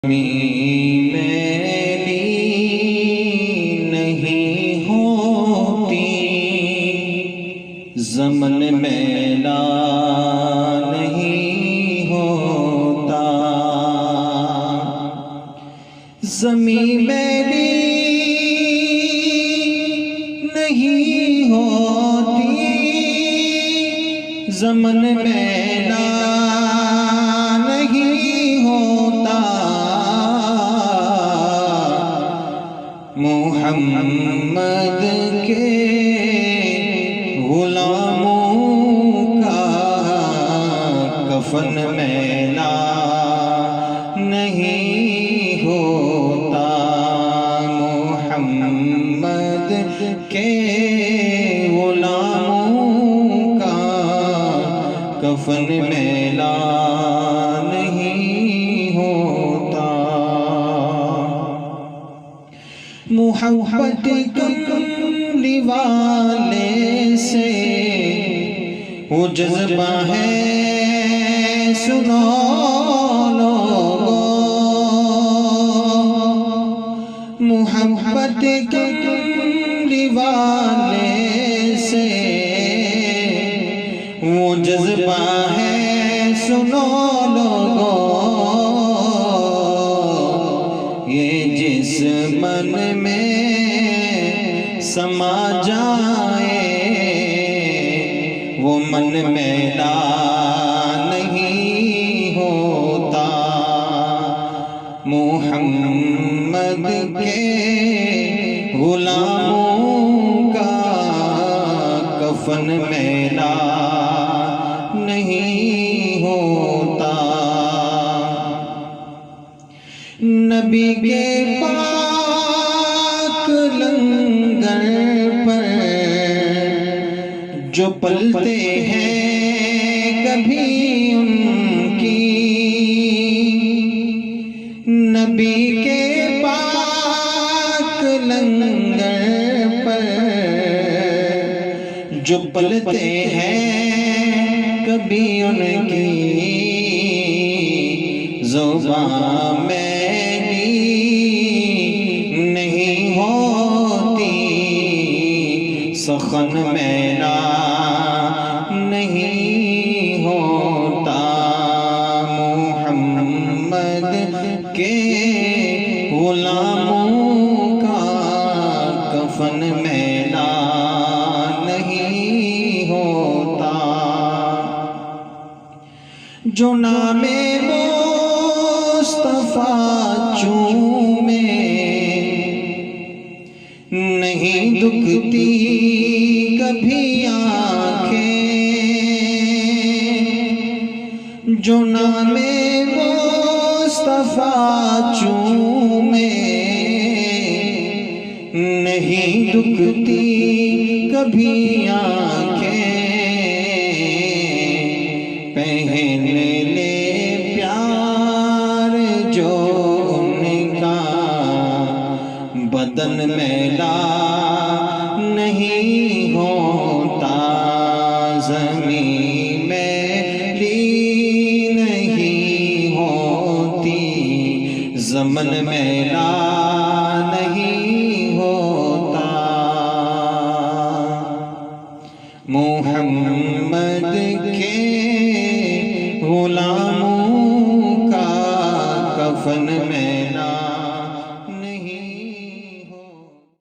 میلی نہیں ہوتی، زمن میلا نہیں ہوتا، زمین میلی نہیں ہوتی، زمن میلا نہیں ہوتا، محمد کے غلاموں کا کفن میلا نہیں ہوتا، محمد کے غلاموں کا کفن میلا نہیں ہوتا، محبت کرنے والے سے وہ جذبہ ہے، سنو لوگو، محبت کرنے والے سے وہ جذبہ ہے، سنو لوگو، یہ جس من میں سما جائے وہ من میلا نہیں ہوتا، محمد کے غلاموں کا کفن میلا نہیں ہوتا، نبی کے پاک لنگر پر جو پلتے ہیں کبھی ان کی، نبی کے پاک لنگر پر جو پلتے ہیں کبھی ان کی، زبان میلی نہیں ہوتی، سخن میلا نہیں ہوتا، محمد کے غلاموں کا کفن میلا نہیں ہوتا، جو نام مصطفیٰ چومے نہیں دکھتی کبھی آنکھیں، جو نام مصطفیٰ چومے نہیں دکھتی کبھی آنکھیں، پہن لے پیار جو ان کا بدن میلا نہیں ہوتا، زمین میلی نہیں ہوتی، زمن میلا نہیں ہوتا، محمد کے غلاموں کا کفن میلا